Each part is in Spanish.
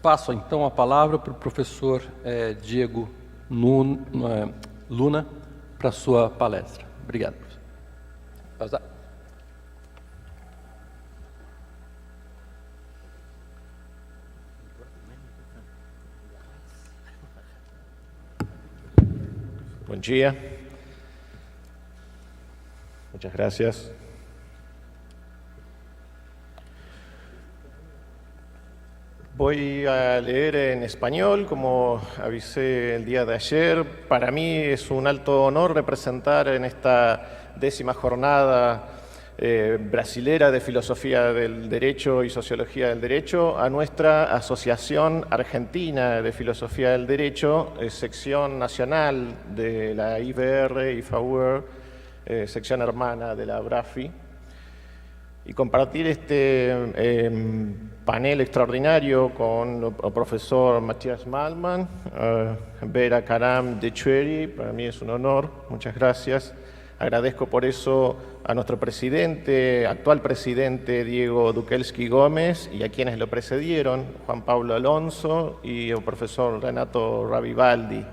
passo, então, a palavra para o professor Diego Luna para a sua palestra. Obrigado, professor. Pode usar. Buen día. Muchas gracias. Voy a leer en español, como avisé el día de ayer. Para mí es un alto honor representar en esta 10ª jornada brasilera de Filosofía del Derecho y Sociología del Derecho a nuestra Asociación Argentina de Filosofía del Derecho, sección nacional de la IBR y FAUER, sección hermana de la BRAFI, y compartir este panel extraordinario con el profesor Matías Malman, Vera Karam de Chueri. Para mí es un honor, muchas gracias. Agradezco por eso a nuestro presidente, actual presidente Diego Dukelski Gómez, y a quienes lo precedieron, Juan Pablo Alonso y el profesor Renato Ravivaldi,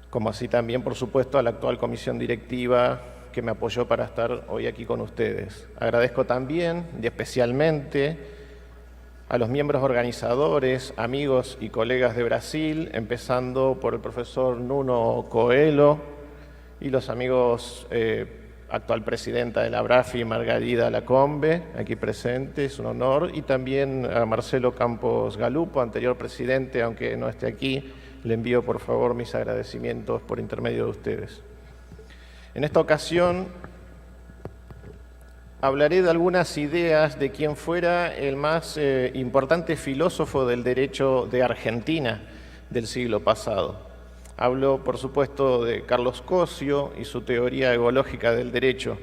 como así también, por supuesto, a la actual comisión directiva que me apoyó para estar hoy aquí con ustedes. Agradezco también y especialmente a los miembros organizadores, amigos y colegas de Brasil, empezando por el profesor Nuno Coelho, y los amigos, actual presidenta de la BRAFI, Margarida Lacombe, aquí presente, es un honor, y también a Marcelo Campos Galupo, anterior presidente, aunque no esté aquí, le envío por favor mis agradecimientos por intermedio de ustedes. En esta ocasión hablaré de algunas ideas de quien fuera el más importante filósofo del derecho de Argentina del siglo pasado. Hablo, por supuesto, de Carlos Cosio y su teoría egológica del derecho.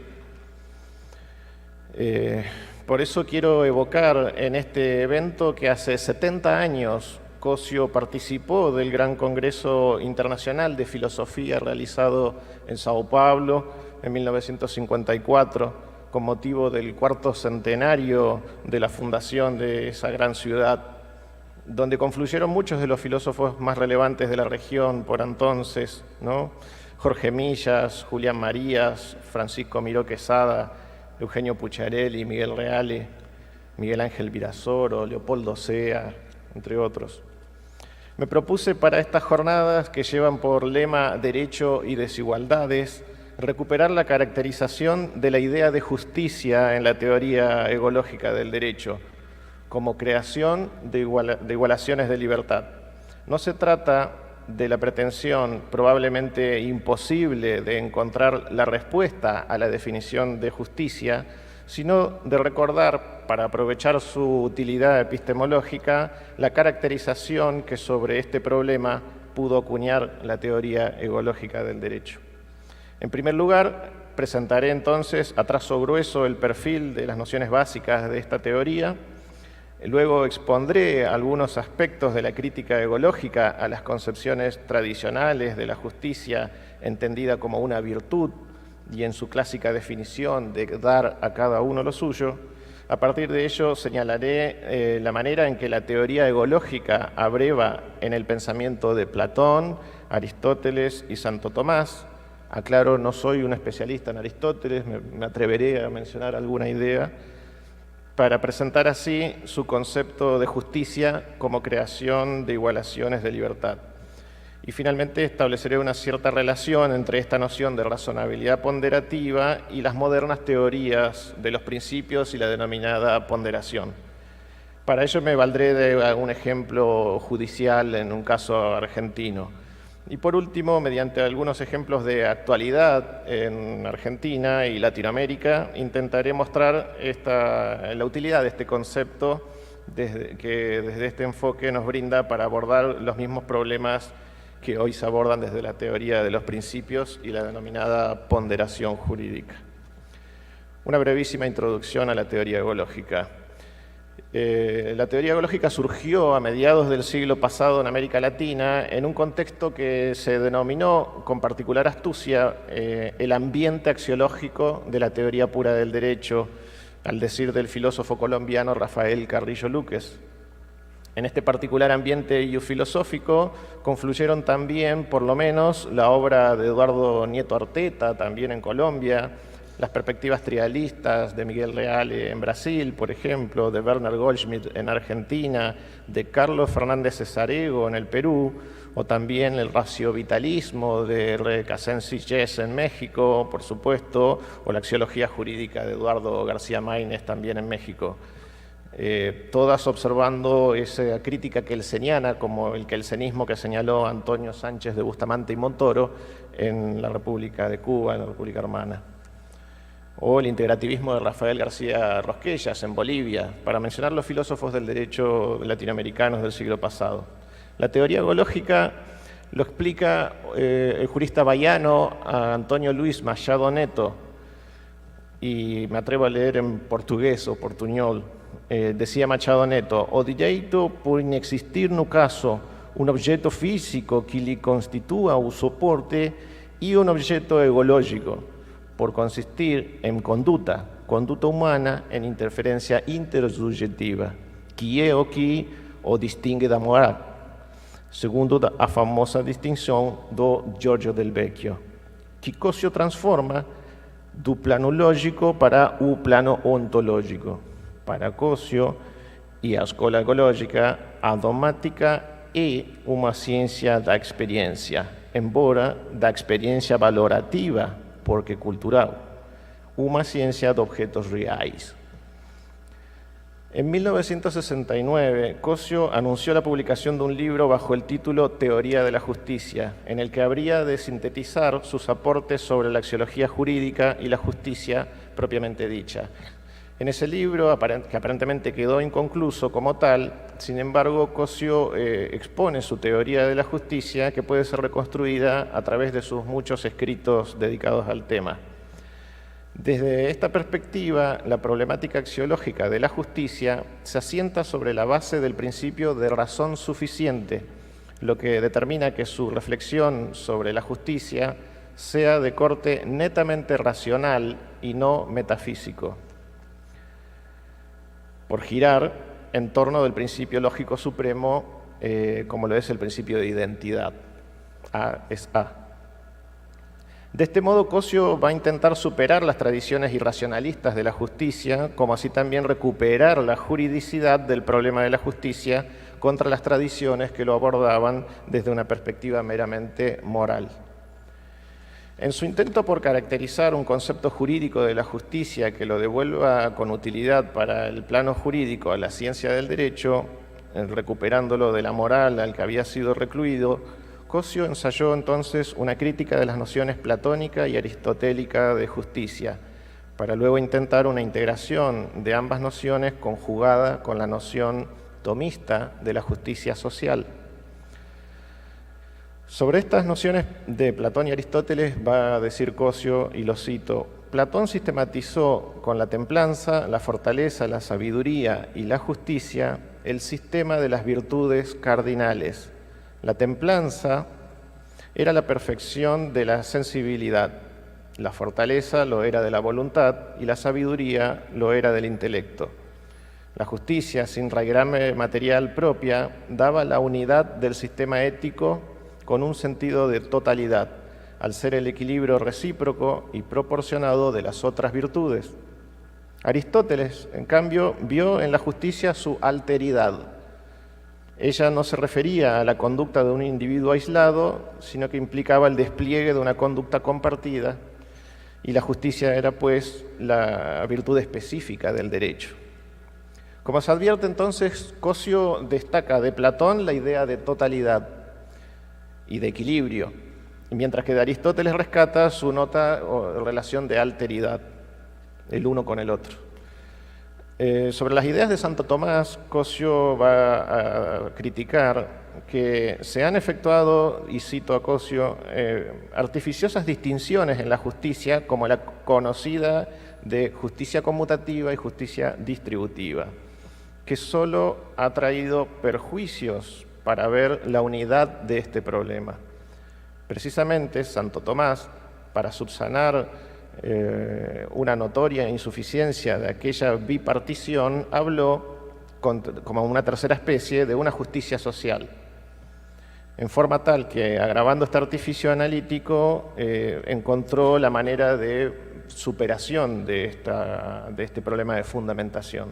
Por eso quiero evocar en este evento que hace 70 años Cosio participó del Gran Congreso Internacional de Filosofía realizado en Sao Paulo en 1954, con motivo del 4º centenario de la fundación de esa gran ciudad, donde confluyeron muchos de los filósofos más relevantes de la región por entonces, ¿no? Jorge Millas, Julián Marías, Francisco Miró Quesada, Eugenio Pucciarelli, Miguel Reale, Miguel Ángel Virasoro, Leopoldo Sea, entre otros. Me propuse para estas jornadas, que llevan por lema Derecho y Desigualdades, recuperar la caracterización de la idea de justicia en la teoría egológica del derecho, como creación de igualaciones de libertad. No se trata de la pretensión probablemente imposible de encontrar la respuesta a la definición de justicia, sino de recordar, para aprovechar su utilidad epistemológica, la caracterización que sobre este problema pudo acuñar la teoría egológica del derecho. En primer lugar, presentaré entonces a trazo grueso el perfil de las nociones básicas de esta teoría. Luego expondré algunos aspectos de la crítica egológica a las concepciones tradicionales de la justicia entendida como una virtud y en su clásica definición de dar a cada uno lo suyo. A partir de ello señalaré la manera en que la teoría egológica abreva en el pensamiento de Platón, Aristóteles y Santo Tomás. Aclaro, no soy un especialista en Aristóteles, me atreveré a mencionar alguna idea, para presentar así su concepto de justicia como creación de igualaciones de libertad. Y finalmente estableceré una cierta relación entre esta noción de razonabilidad ponderativa y las modernas teorías de los principios y la denominada ponderación. Para ello me valdré de un ejemplo judicial en un caso argentino. Y por último, mediante algunos ejemplos de actualidad en Argentina y Latinoamérica, intentaré mostrar la utilidad de este concepto que desde este enfoque nos brinda para abordar los mismos problemas que hoy se abordan desde la teoría de los principios y la denominada ponderación jurídica. Una brevísima introducción a la teoría egológica. La teoría egológica surgió a mediados del siglo pasado en América Latina en un contexto que se denominó con particular astucia el ambiente axiológico de la teoría pura del derecho, al decir del filósofo colombiano Rafael Carrillo Luques. En este particular ambiente filosófico confluyeron también, por lo menos, la obra de Eduardo Nieto Arteta, también en Colombia, las perspectivas trialistas de Miguel Reale en Brasil, por ejemplo, de Werner Goldschmidt en Argentina, de Carlos Fernández Cesarego en el Perú, o también el raciovitalismo de Recasensi-Yes en México, por supuesto, o la axiología jurídica de Eduardo García Maínez también en México. Todas observando esa crítica kelseniana, como el kelsenismo que señaló Antonio Sánchez de Bustamante y Montoro en la República de Cuba, en la República Hermana. O el integrativismo de Rafael García Rosquellas en Bolivia, para mencionar los filósofos del derecho latinoamericanos del siglo pasado. La teoría gológica lo explica el jurista baiano Antonio Luis Machado Neto, y me atrevo a leer en portugués o portuñol. Decía Machado Neto: o direito, por inexistir no caso un objeto físico que lhe constitua o soporte, e un objeto egológico, por consistir en conduta humana en interferencia intersubjetiva, que é o que o distingue da moral, segundo a famosa distinção do Giorgio Del Vecchio, que Cossio transforma do plano lógico para o plano ontológico. Para Cossio e a escola ecológica, a dogmática é uma ciência da experiência, embora da experiência valorativa, porque cultural, uma ciência de objetos reais. En 1969, Cossio anunció la publicación de un libro bajo el título Teoría de la Justicia, en el que habría de sintetizar sus aportes sobre la axiología jurídica y la justicia propiamente dicha. En ese libro, que aparentemente quedó inconcluso como tal, sin embargo, Cossio expone su teoría de la justicia, que puede ser reconstruida a través de sus muchos escritos dedicados al tema. Desde esta perspectiva, la problemática axiológica de la justicia se asienta sobre la base del principio de razón suficiente, lo que determina que su reflexión sobre la justicia sea de corte netamente racional y no metafísico, por girar en torno del principio lógico supremo, como lo es el principio de identidad. A es A. De este modo, Cossio va a intentar superar las tradiciones irracionalistas de la justicia, como así también recuperar la juridicidad del problema de la justicia contra las tradiciones que lo abordaban desde una perspectiva meramente moral. En su intento por caracterizar un concepto jurídico de la justicia que lo devuelva con utilidad para el plano jurídico a la ciencia del derecho, recuperándolo de la moral al que había sido recluido, Cossio ensayó entonces una crítica de las nociones platónica y aristotélica de justicia, para luego intentar una integración de ambas nociones conjugada con la noción tomista de la justicia social. Sobre estas nociones de Platón y Aristóteles va a decir Cossio, y lo cito: Platón sistematizó con la templanza, la fortaleza, la sabiduría y la justicia el sistema de las virtudes cardinales. La templanza era la perfección de la sensibilidad, la fortaleza lo era de la voluntad y la sabiduría lo era del intelecto. La justicia, sin raigrame material propia, daba la unidad del sistema ético con un sentido de totalidad, al ser el equilibrio recíproco y proporcionado de las otras virtudes. Aristóteles, en cambio, vio en la justicia su alteridad. Ella no se refería a la conducta de un individuo aislado, sino que implicaba el despliegue de una conducta compartida, y la justicia era, pues, la virtud específica del derecho. Como se advierte entonces, Cossio destaca de Platón la idea de totalidad y de equilibrio, mientras que de Aristóteles rescata su nota o relación de alteridad, el uno con el otro. Sobre las ideas de Santo Tomás, Cossio va a criticar que se han efectuado, y cito a Cossio, artificiosas distinciones en la justicia, como la conocida de justicia conmutativa y justicia distributiva, que solo ha traído perjuicios para ver la unidad de este problema. Precisamente, Santo Tomás, para subsanar una notoria insuficiencia de aquella bipartición, habló como una tercera especie de una justicia social, en forma tal que, agravando este artificio analítico, encontró la manera de superación de este problema de fundamentación.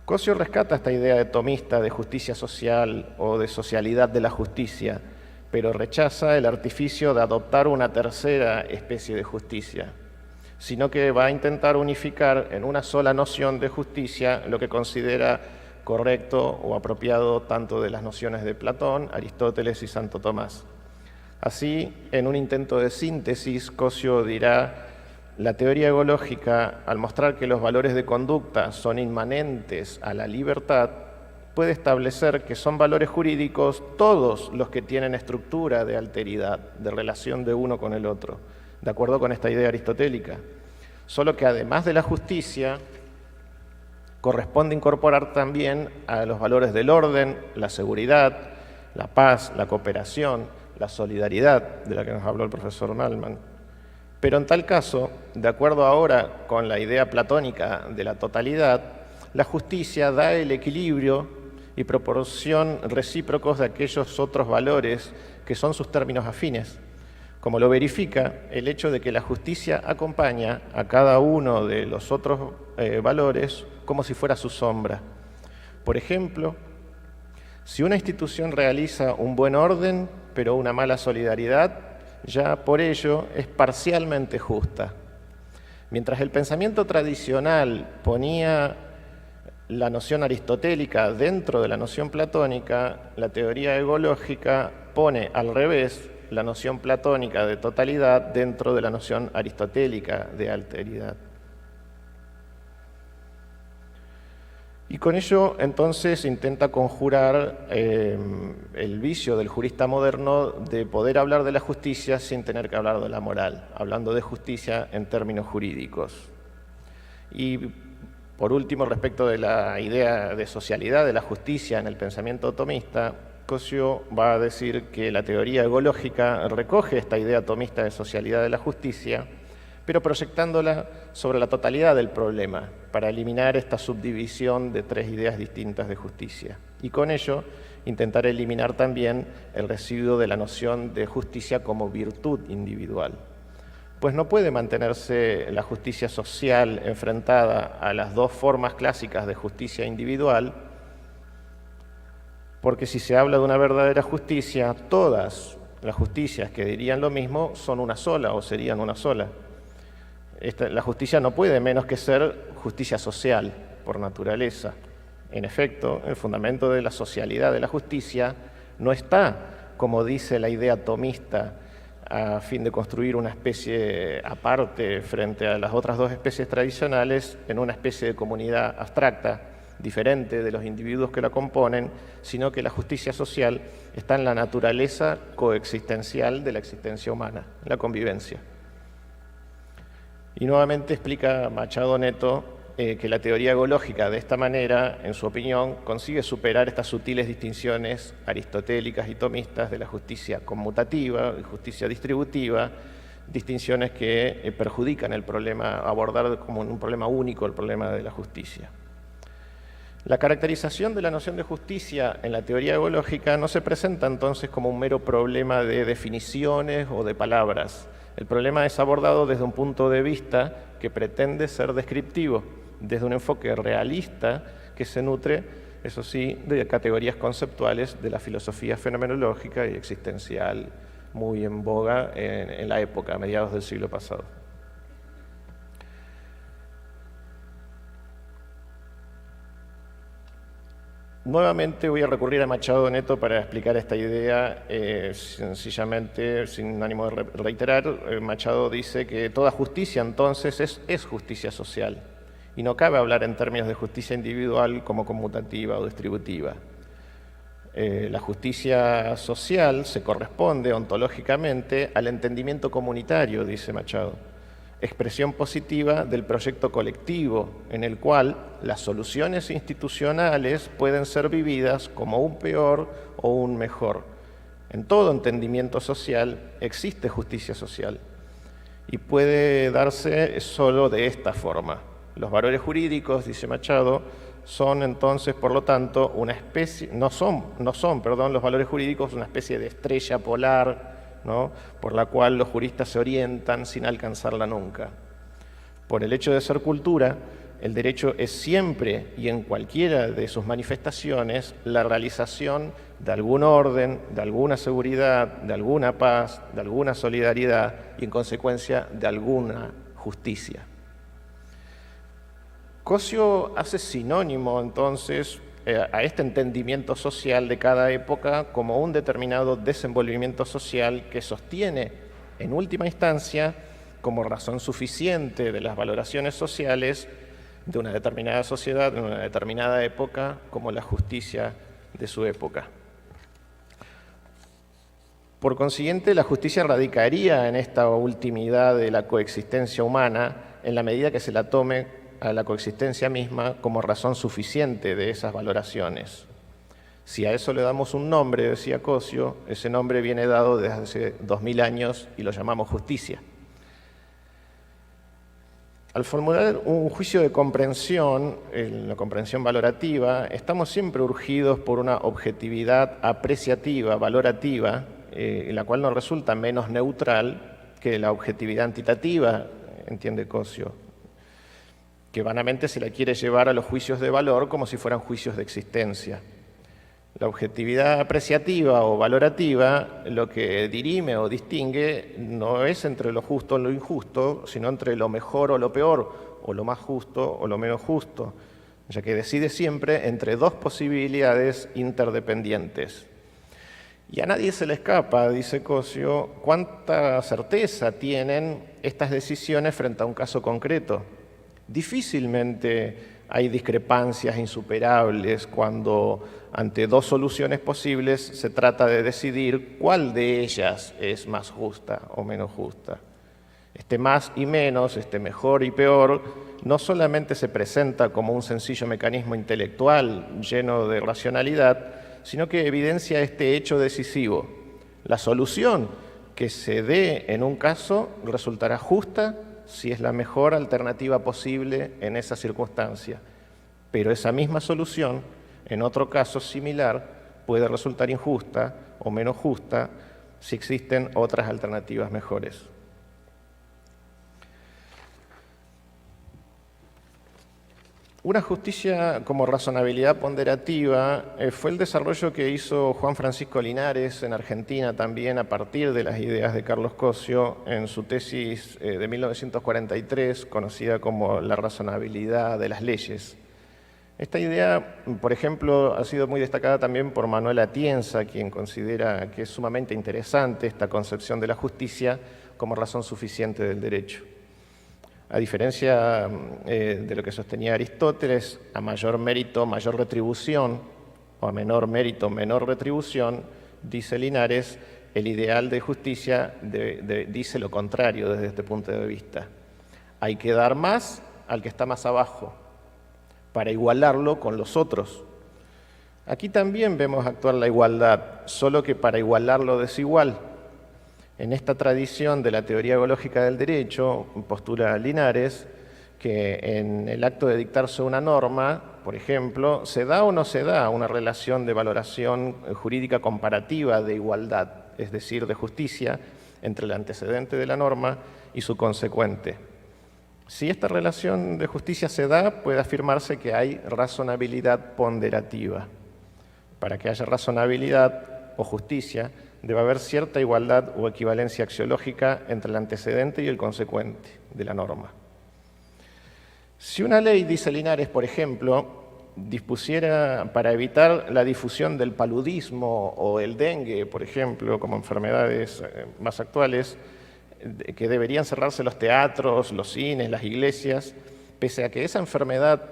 Cosio rescata esta idea tomista de justicia social o de socialidad de la justicia, pero rechaza el artificio de adoptar una tercera especie de justicia, sino que va a intentar unificar en una sola noción de justicia lo que considera correcto o apropiado tanto de las nociones de Platón, Aristóteles y Santo Tomás. Así, en un intento de síntesis, Cosio dirá: la teoría egológica, al mostrar que los valores de conducta son inmanentes a la libertad, puede establecer que son valores jurídicos todos los que tienen estructura de alteridad, de relación de uno con el otro, de acuerdo con esta idea aristotélica. Solo que además de la justicia, corresponde incorporar también a los valores del orden, la seguridad, la paz, la cooperación, la solidaridad, de la que nos habló el profesor Nalman. Pero en tal caso, de acuerdo ahora con la idea platónica de la totalidad, la justicia da el equilibrio y proporción recíprocos de aquellos otros valores que son sus términos afines, como lo verifica el hecho de que la justicia acompaña a cada uno de los otros valores como si fuera su sombra. Por ejemplo, si una institución realiza un buen orden, pero una mala solidaridad, ya por ello es parcialmente justa. Mientras el pensamiento tradicional ponía la noción aristotélica dentro de la noción platónica, la teoría egológica pone al revés la noción platónica de totalidad dentro de la noción aristotélica de alteridad. Y con ello, entonces, intenta conjurar el vicio del jurista moderno de poder hablar de la justicia sin tener que hablar de la moral, hablando de justicia en términos jurídicos. Y por último, respecto de la idea de socialidad de la justicia en el pensamiento tomista, Cosio va a decir que la teoría egológica recoge esta idea tomista de socialidad de la justicia, pero proyectándola sobre la totalidad del problema, para eliminar esta subdivisión de tres ideas distintas de justicia. Y con ello, intentar eliminar también el residuo de la noción de justicia como virtud individual. Pues no puede mantenerse la justicia social enfrentada a las dos formas clásicas de justicia individual, porque si se habla de una verdadera justicia, todas las justicias que dirían lo mismo son una sola o serían una sola. La justicia no puede menos que ser justicia social, por naturaleza. En efecto, el fundamento de la socialidad de la justicia no está, como dice la idea tomista, a fin de construir una especie aparte frente a las otras dos especies tradicionales, en una especie de comunidad abstracta, diferente de los individuos que la componen, sino que la justicia social está en la naturaleza coexistencial de la existencia humana, en la convivencia. Y nuevamente explica Machado Neto que la teoría egológica de esta manera, en su opinión, consigue superar estas sutiles distinciones aristotélicas y tomistas de la justicia conmutativa y justicia distributiva, distinciones que perjudican el problema, abordar como un problema único el problema de la justicia. La caracterización de la noción de justicia en la teoría egológica no se presenta entonces como un mero problema de definiciones o de palabras. El problema es abordado desde un punto de vista que pretende ser descriptivo, desde un enfoque realista que se nutre, eso sí, de categorías conceptuales de la filosofía fenomenológica y existencial muy en boga en la época, a mediados del siglo pasado. Nuevamente voy a recurrir a Machado Neto para explicar esta idea, sencillamente, sin ánimo de reiterar. Machado dice que toda justicia entonces es justicia social y no cabe hablar en términos de justicia individual como conmutativa o distributiva. La justicia social se corresponde ontológicamente al entendimiento comunitario, dice Machado, expresión positiva del proyecto colectivo, en el cual las soluciones institucionales pueden ser vividas como un peor o un mejor. En todo entendimiento social existe justicia social y puede darse solo de esta forma. Los valores jurídicos, dice Machado, son entonces, por lo tanto, una especie, no son, los valores jurídicos una especie de estrella polar, ¿no?, por la cual los juristas se orientan sin alcanzarla nunca. Por el hecho de ser cultura, el derecho es siempre y en cualquiera de sus manifestaciones la realización de algún orden, de alguna seguridad, de alguna paz, de alguna solidaridad y en consecuencia de alguna justicia. Cosio hace sinónimo entonces a este entendimiento social de cada época como un determinado desenvolvimiento social que sostiene en última instancia como razón suficiente de las valoraciones sociales de una determinada sociedad, en una determinada época, como la justicia de su época. Por consiguiente, la justicia radicaría en esta ultimidad de la coexistencia humana en la medida que se la tome a la coexistencia misma como razón suficiente de esas valoraciones. Si a eso le damos un nombre, decía Cosio, ese nombre viene dado desde hace 2000 años y lo llamamos justicia. Al formular un juicio de comprensión, la comprensión valorativa, estamos siempre urgidos por una objetividad apreciativa, valorativa, la cual nos resulta menos neutral que la objetividad antitativa, entiende Cosio, que vanamente se la quiere llevar a los juicios de valor como si fueran juicios de existencia. La objetividad apreciativa o valorativa lo que dirime o distingue no es entre lo justo o lo injusto, sino entre lo mejor o lo peor, o lo más justo o lo menos justo, ya que decide siempre entre dos posibilidades interdependientes. Y a nadie se le escapa, dice Cosio, cuánta certeza tienen estas decisiones frente a un caso concreto. Difícilmente hay discrepancias insuperables cuando ante dos soluciones posibles se trata de decidir cuál de ellas es más justa o menos justa. Este más y menos, este mejor y peor, no solamente se presenta como un sencillo mecanismo intelectual lleno de racionalidad, sino que evidencia este hecho decisivo. La solución que se dé en un caso resultará justa si es la mejor alternativa posible en esa circunstancia, pero esa misma solución, en otro caso similar, puede resultar injusta o menos justa si existen otras alternativas mejores. Una justicia como razonabilidad ponderativa fue el desarrollo que hizo Juan Francisco Linares en Argentina también a partir de las ideas de Carlos Cosio en su tesis de 1943, conocida como La razonabilidad de las leyes. Esta idea, por ejemplo, ha sido muy destacada también por Manuel Atienza, quien considera que es sumamente interesante esta concepción de la justicia como razón suficiente del derecho. A diferencia de lo que sostenía Aristóteles, a mayor mérito, mayor retribución, o a menor mérito, menor retribución, dice Linares, el ideal de justicia dice lo contrario desde este punto de vista. Hay que dar más al que está más abajo, para igualarlo con los otros. Aquí también vemos actuar la igualdad, solo que para igualar lo desigual. En esta tradición de la teoría ecológica del derecho, postula Linares que en el acto de dictarse una norma, por ejemplo, se da o no se da una relación de valoración jurídica comparativa de igualdad, es decir, de justicia, entre el antecedente de la norma y su consecuente. Si esta relación de justicia se da, puede afirmarse que hay razonabilidad ponderativa. Para que haya razonabilidad o justicia, debe haber cierta igualdad o equivalencia axiológica entre el antecedente y el consecuente de la norma. Si una ley, dice Linares, por ejemplo, dispusiera para evitar la difusión del paludismo o el dengue, por ejemplo, como enfermedades más actuales, que deberían cerrarse los teatros, los cines, las iglesias, pese a que esa enfermedad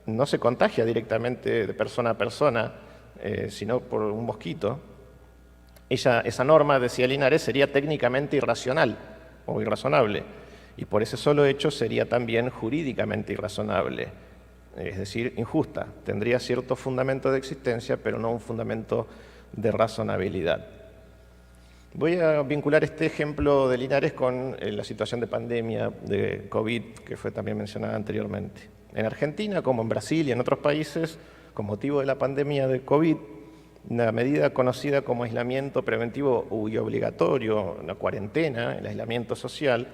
no se contagia directamente de persona a persona, sino por un mosquito, esa norma, decía Linares, sería técnicamente irracional o irrazonable, y por ese solo hecho sería también jurídicamente irrazonable, es decir, injusta. Tendría cierto fundamento de existencia, pero no un fundamento de razonabilidad. Voy a vincular este ejemplo de Linares con la situación de pandemia de COVID que fue también mencionada anteriormente. En Argentina, como en Brasil y en otros países, con motivo de la pandemia de COVID, una medida conocida como aislamiento preventivo y obligatorio, la cuarentena, el aislamiento social,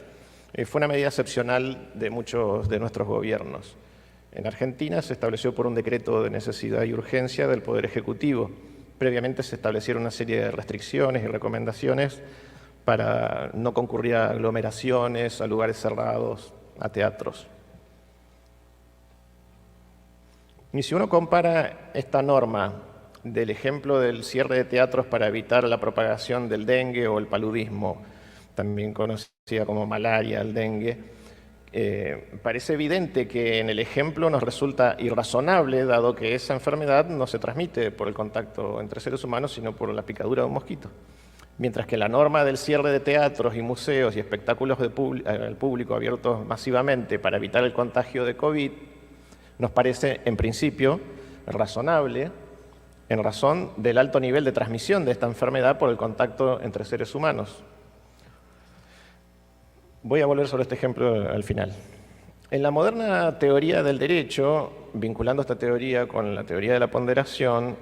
fue una medida excepcional de muchos de nuestros gobiernos. En Argentina se estableció por un decreto de necesidad y urgencia del Poder Ejecutivo. Previamente se establecieron una serie de restricciones y recomendaciones para no concurrir a aglomeraciones, a lugares cerrados, a teatros. Y si uno compara esta norma del ejemplo del cierre de teatros para evitar la propagación del dengue o el paludismo, también conocida como malaria, el dengue, parece evidente que en el ejemplo nos resulta irrazonable, dado que esa enfermedad no se transmite por el contacto entre seres humanos, sino por la picadura de un mosquito. Mientras que la norma del cierre de teatros y museos y espectáculos al público abiertos masivamente para evitar el contagio de COVID nos parece, en principio, razonable en razón del alto nivel de transmisión de esta enfermedad por el contacto entre seres humanos. Voy a volver sobre este ejemplo al final. En la moderna teoría del derecho, vinculando esta teoría con la teoría de la ponderación,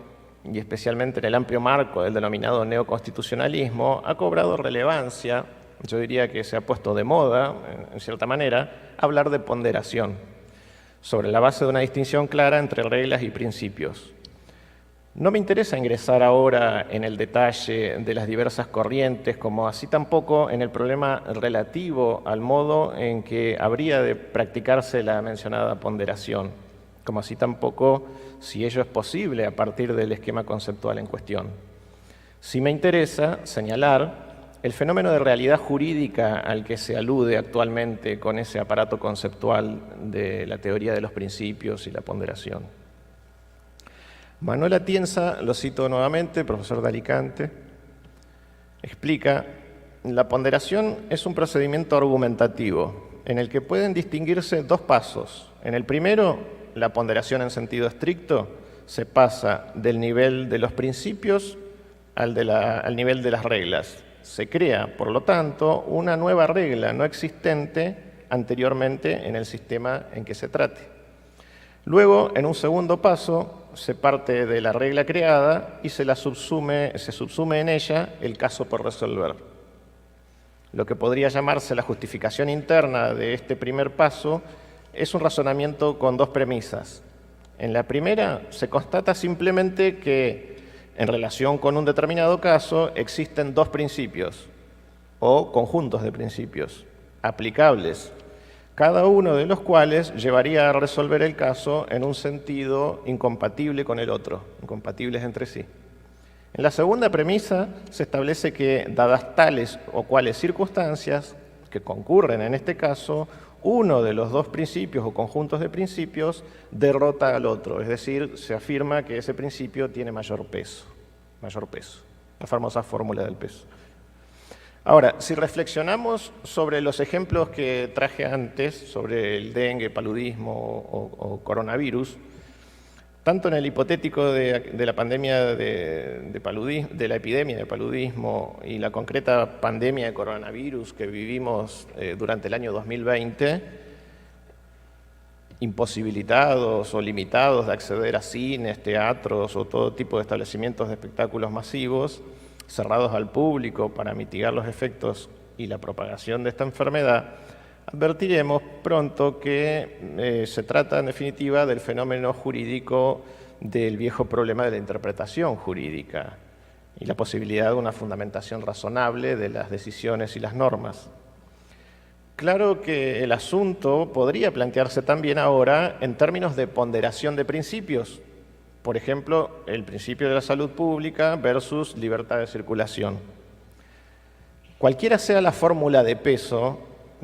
y especialmente en el amplio marco del denominado neoconstitucionalismo, ha cobrado relevancia, yo diría que se ha puesto de moda, en cierta manera, hablar de ponderación, sobre la base de una distinción clara entre reglas y principios. No me interesa ingresar ahora en el detalle de las diversas corrientes, como así tampoco en el problema relativo al modo en que habría de practicarse la mencionada ponderación, como así tampoco si ello es posible a partir del esquema conceptual en cuestión. Sí me interesa señalar el fenómeno de realidad jurídica al que se alude actualmente con ese aparato conceptual de la teoría de los principios y la ponderación. Manuel Atienza, lo cito nuevamente, profesor de Alicante, explica: la ponderación es un procedimiento argumentativo en el que pueden distinguirse dos pasos. En el primero, la ponderación en sentido estricto se pasa del nivel de los principios al nivel de las reglas. Se crea, por lo tanto, una nueva regla no existente anteriormente en el sistema en que se trate. Luego, en un segundo paso, se parte de la regla creada y se subsume en ella el caso por resolver. Lo que podría llamarse la justificación interna de este primer paso es un razonamiento con dos premisas. En la primera, se constata simplemente que, en relación con un determinado caso, existen dos principios o conjuntos de principios aplicables, cada uno de los cuales llevaría a resolver el caso en un sentido incompatible con el otro, incompatibles entre sí. En la segunda premisa se establece que, dadas tales o cuales circunstancias que concurren en este caso, uno de los dos principios o conjuntos de principios derrota al otro, es decir, se afirma que ese principio tiene mayor peso, la famosa fórmula del peso. Ahora, si reflexionamos sobre los ejemplos que traje antes, sobre el dengue, paludismo o coronavirus, tanto en el hipotético de la pandemia de la epidemia de paludismo y la concreta pandemia de coronavirus que vivimos durante el año 2020, imposibilitados o limitados de acceder a cines, teatros o todo tipo de establecimientos de espectáculos masivos, cerrados al público para mitigar los efectos y la propagación de esta enfermedad, advertiremos pronto que se trata, en definitiva, del fenómeno jurídico del viejo problema de la interpretación jurídica y la posibilidad de una fundamentación razonable de las decisiones y las normas. Claro que el asunto podría plantearse también ahora en términos de ponderación de principios. Por ejemplo, el principio de la salud pública versus libertad de circulación. Cualquiera sea la fórmula de peso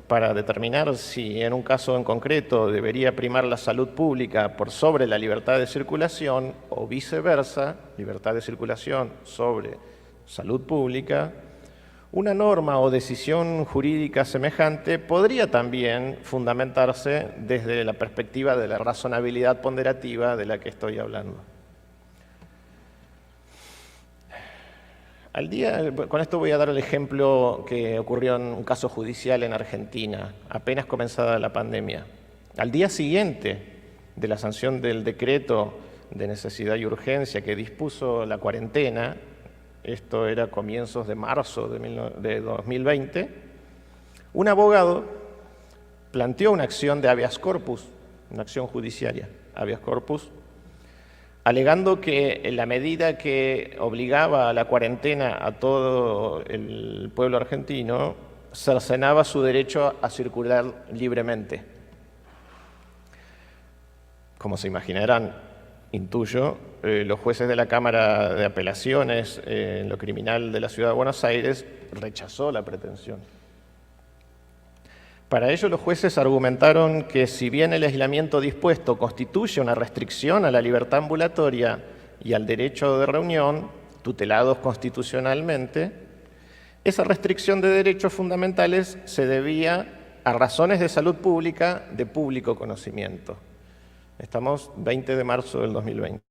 para determinar si en un caso en concreto debería primar la salud pública por sobre la libertad de circulación o viceversa, libertad de circulación sobre salud pública, una norma o decisión jurídica semejante podría también fundamentarse desde la perspectiva de la razonabilidad ponderativa de la que estoy hablando. Con esto voy a dar el ejemplo que ocurrió en un caso judicial en Argentina, apenas comenzada la pandemia. Al día siguiente de la sanción del decreto de necesidad y urgencia que dispuso la cuarentena, esto era comienzos de marzo de 2020, un abogado planteó una acción de habeas corpus, una acción judiciaria, habeas corpus, alegando que la medida que obligaba a la cuarentena a todo el pueblo argentino cercenaba su derecho a circular libremente. Como se imaginarán, intuyo, los jueces de la Cámara de Apelaciones en lo criminal de la Ciudad de Buenos Aires rechazó la pretensión. Para ello, los jueces argumentaron que si bien el aislamiento dispuesto constituye una restricción a la libertad ambulatoria y al derecho de reunión, tutelados constitucionalmente, esa restricción de derechos fundamentales se debía a razones de salud pública de público conocimiento. Estamos 20 de marzo del 2020.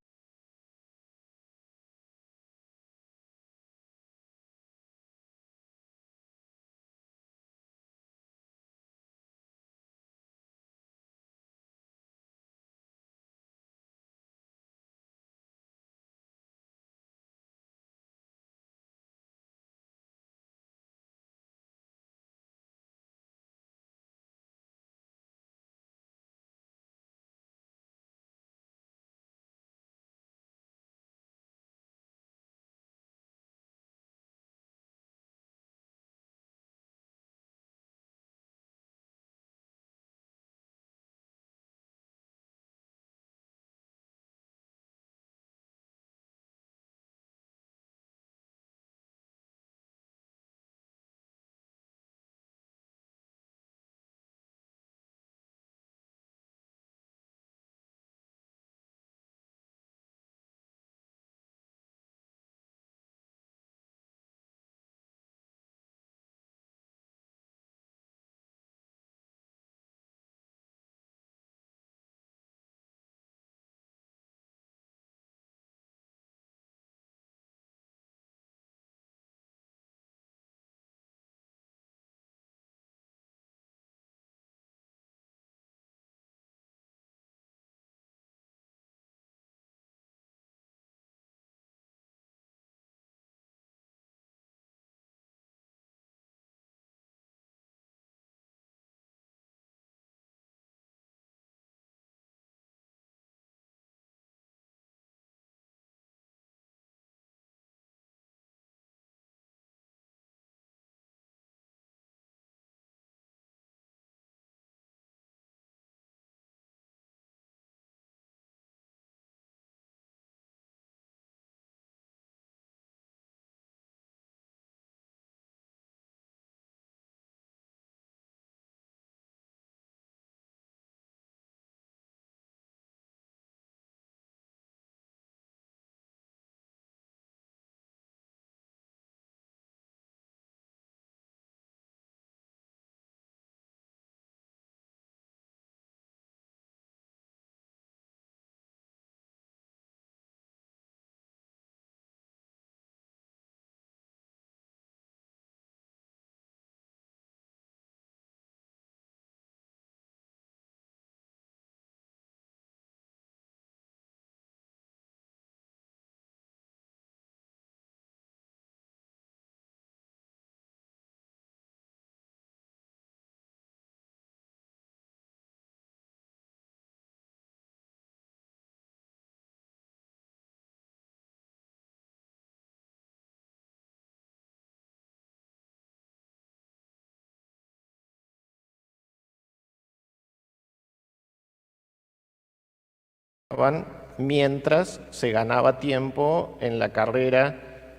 Mientras se ganaba tiempo en la carrera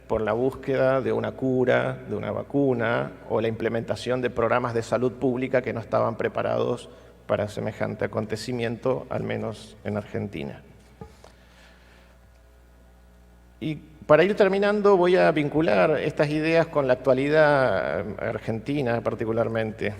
por la búsqueda de una cura, de una vacuna o la implementación de programas de salud pública que no estaban preparados para semejante acontecimiento, al menos en Argentina. Y para ir terminando voy a vincular estas ideas con la actualidad argentina particularmente.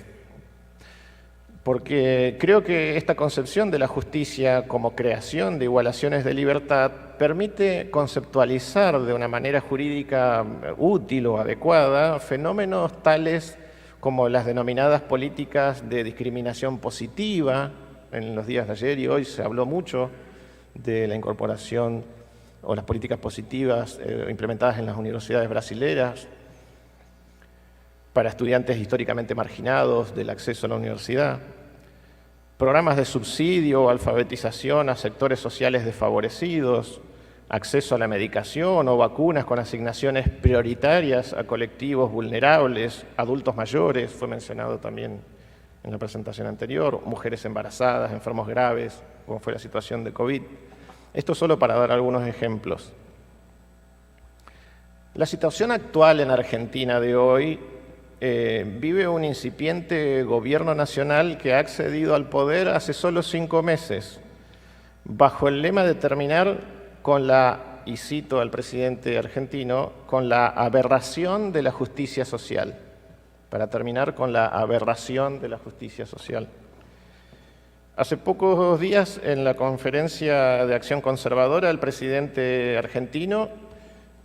porque creo que esta concepción de la justicia como creación de igualaciones de libertad permite conceptualizar de una manera jurídica útil o adecuada fenómenos tales como las denominadas políticas de discriminación positiva. En los días de ayer y hoy se habló mucho de la incorporación o las políticas positivas implementadas en las universidades brasileras para estudiantes históricamente marginados del acceso a la universidad, programas de subsidio o alfabetización a sectores sociales desfavorecidos, acceso a la medicación o vacunas con asignaciones prioritarias a colectivos vulnerables, adultos mayores, fue mencionado también en la presentación anterior, mujeres embarazadas, enfermos graves, como fue la situación de COVID. Esto solo para dar algunos ejemplos. La situación actual en Argentina de hoy vive un incipiente gobierno nacional que ha accedido al poder hace solo 5 meses, bajo el lema de terminar con la, y cito al presidente argentino, con la aberración de la justicia social. Para terminar con la aberración de la justicia social. Hace pocos días, en la Conferencia de Acción Conservadora, el presidente argentino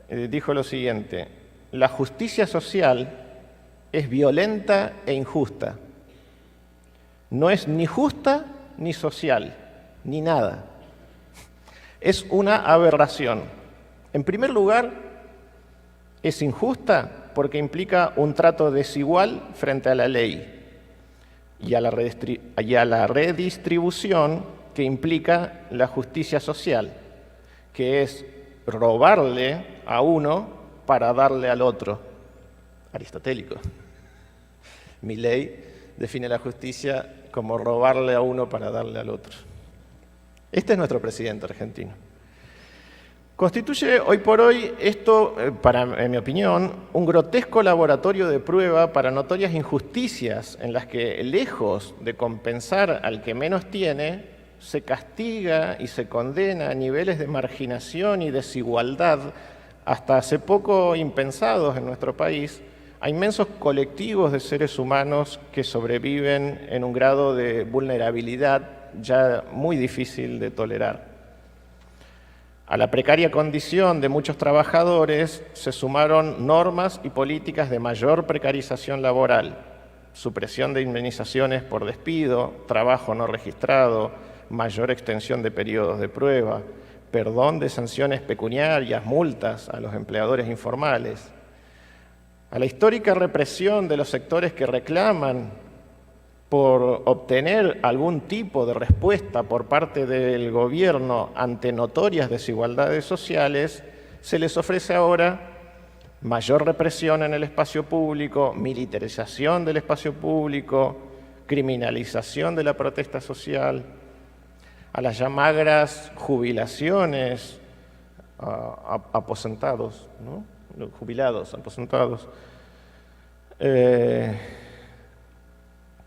dijo lo siguiente: la justicia social es violenta e injusta. No es ni justa ni social, ni nada. Es una aberración. En primer lugar, es injusta porque implica un trato desigual frente a la ley y a la redistribución que implica la justicia social, que es robarle a uno para darle al otro. Aristotélico. Milei define la justicia como robarle a uno para darle al otro. Este es nuestro presidente argentino. Constituye hoy por hoy esto, en mi opinión, un grotesco laboratorio de prueba para notorias injusticias en las que, lejos de compensar al que menos tiene, se castiga y se condena a niveles de marginación y desigualdad hasta hace poco impensados en nuestro país, a inmensos colectivos de seres humanos que sobreviven en un grado de vulnerabilidad ya muy difícil de tolerar. A la precaria condición de muchos trabajadores se sumaron normas y políticas de mayor precarización laboral, supresión de indemnizaciones por despido, trabajo no registrado, mayor extensión de periodos de prueba, perdón de sanciones pecuniarias, multas a los empleadores informales, a la histórica represión de los sectores que reclaman por obtener algún tipo de respuesta por parte del gobierno ante notorias desigualdades sociales, se les ofrece ahora mayor represión en el espacio público, militarización del espacio público, criminalización de la protesta social, a las llamadas jubilaciones, aposentados, ¿no? Jubilados, aposentados,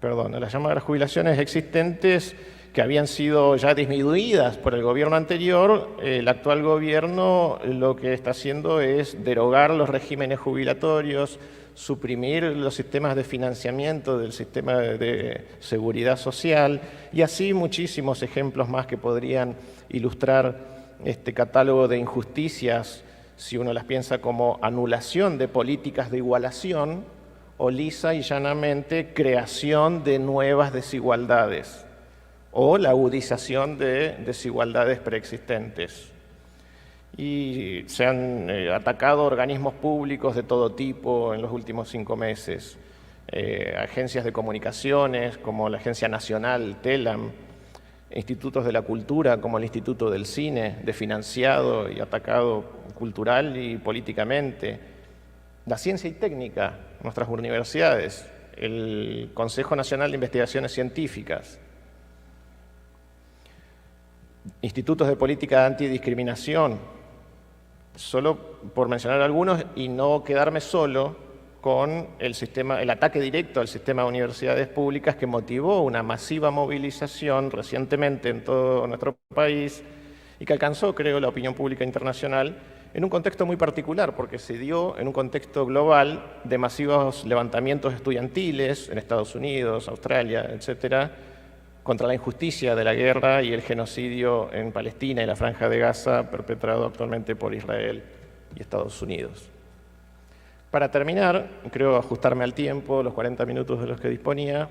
a las llamadas jubilaciones existentes que habían sido ya disminuidas por el gobierno anterior. El actual gobierno lo que está haciendo es derogar los regímenes jubilatorios, suprimir los sistemas de financiamiento del sistema de seguridad social y así muchísimos ejemplos más que podrían ilustrar este catálogo de injusticias si uno las piensa como anulación de políticas de igualación o lisa y llanamente creación de nuevas desigualdades o la agudización de desigualdades preexistentes. Y se han atacado organismos públicos de todo tipo en los últimos 5 meses, agencias de comunicaciones como la Agencia Nacional, TELAM, institutos de la cultura como el Instituto del Cine, desfinanciado y atacado cultural y políticamente, la ciencia y técnica, nuestras universidades, el Consejo Nacional de Investigaciones Científicas, institutos de política antidiscriminación, solo por mencionar algunos y no quedarme solo con el ataque directo al sistema de universidades públicas que motivó una masiva movilización recientemente en todo nuestro país y que alcanzó, creo, la opinión pública internacional en un contexto muy particular, porque se dio en un contexto global de masivos levantamientos estudiantiles en Estados Unidos, Australia, etcétera, contra la injusticia de la guerra y el genocidio en Palestina y la Franja de Gaza perpetrado actualmente por Israel y Estados Unidos. Para terminar, creo ajustarme al tiempo, los 40 minutos de los que disponía.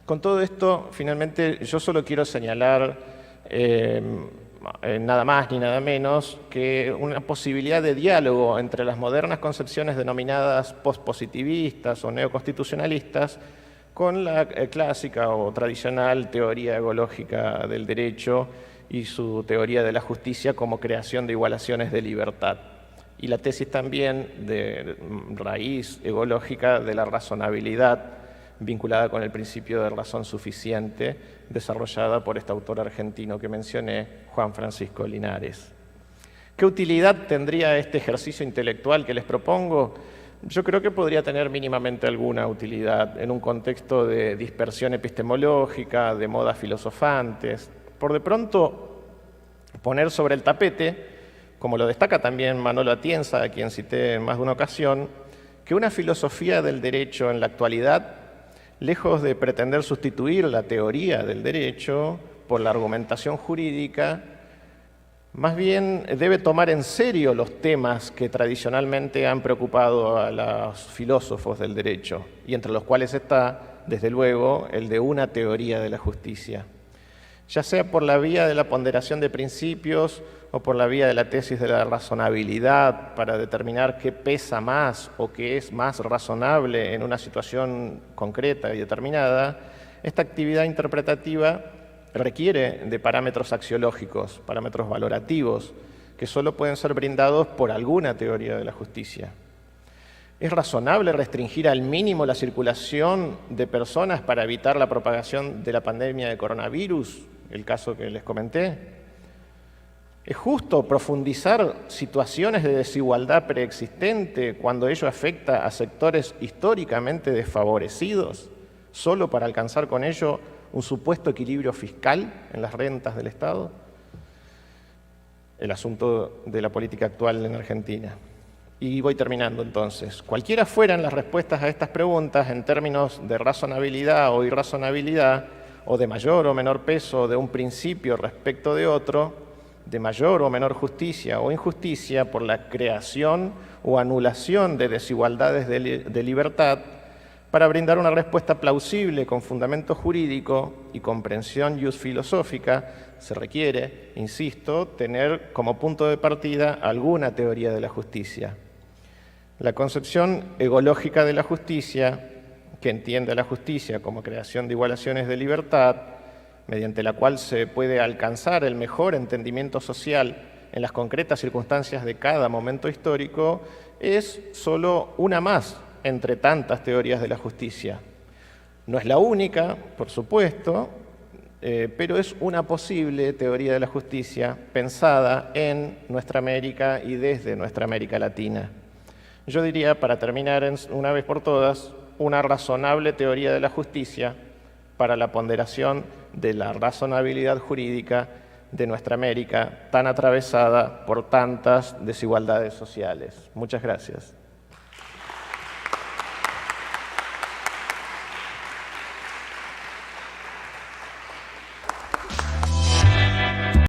Con todo esto, finalmente, yo solo quiero señalar nada más ni nada menos que una posibilidad de diálogo entre las modernas concepciones denominadas postpositivistas o neoconstitucionalistas con la clásica o tradicional teoría egológica del derecho y su teoría de la justicia como creación de igualaciones de libertad. Y la tesis también de raíz egológica de la razonabilidad vinculada con el principio de razón suficiente, desarrollada por este autor argentino que mencioné, Juan Francisco Linares. ¿Qué utilidad tendría este ejercicio intelectual que les propongo? Yo creo que podría tener mínimamente alguna utilidad en un contexto de dispersión epistemológica, de modas filosofantes. Por de pronto, poner sobre el tapete, como lo destaca también Manolo Atienza, a quien cité en más de una ocasión, que una filosofía del derecho en la actualidad, lejos de pretender sustituir la teoría del derecho por la argumentación jurídica, más bien debe tomar en serio los temas que tradicionalmente han preocupado a los filósofos del derecho, y entre los cuales está, desde luego, el de una teoría de la justicia. Ya sea por la vía de la ponderación de principios o por la vía de la tesis de la razonabilidad para determinar qué pesa más o qué es más razonable en una situación concreta y determinada, esta actividad interpretativa requiere de parámetros axiológicos, parámetros valorativos, que solo pueden ser brindados por alguna teoría de la justicia. ¿Es razonable restringir al mínimo la circulación de personas para evitar la propagación de la pandemia de coronavirus, el caso que les comenté? ¿Es justo profundizar situaciones de desigualdad preexistente cuando ello afecta a sectores históricamente desfavorecidos, solo para alcanzar con ello un supuesto equilibrio fiscal en las rentas del Estado? El asunto de la política actual en Argentina. Y voy terminando entonces. Cualquiera fueran las respuestas a estas preguntas en términos de razonabilidad o irrazonabilidad, o de mayor o menor peso de un principio respecto de otro, de mayor o menor justicia o injusticia por la creación o anulación de desigualdades de libertad, para brindar una respuesta plausible con fundamento jurídico y comprensión filosófica, se requiere, insisto, tener como punto de partida alguna teoría de la justicia. La concepción egológica de la justicia, que entiende a la justicia como creación de igualaciones de libertad, mediante la cual se puede alcanzar el mejor entendimiento social en las concretas circunstancias de cada momento histórico, es solo una más entre tantas teorías de la justicia. No es la única, por supuesto, pero es una posible teoría de la justicia pensada en nuestra América y desde nuestra América Latina. Yo diría, para terminar una vez por todas, una razonable teoría de la justicia para la ponderación de la razonabilidad jurídica de nuestra América tan atravesada por tantas desigualdades sociales. Muchas gracias.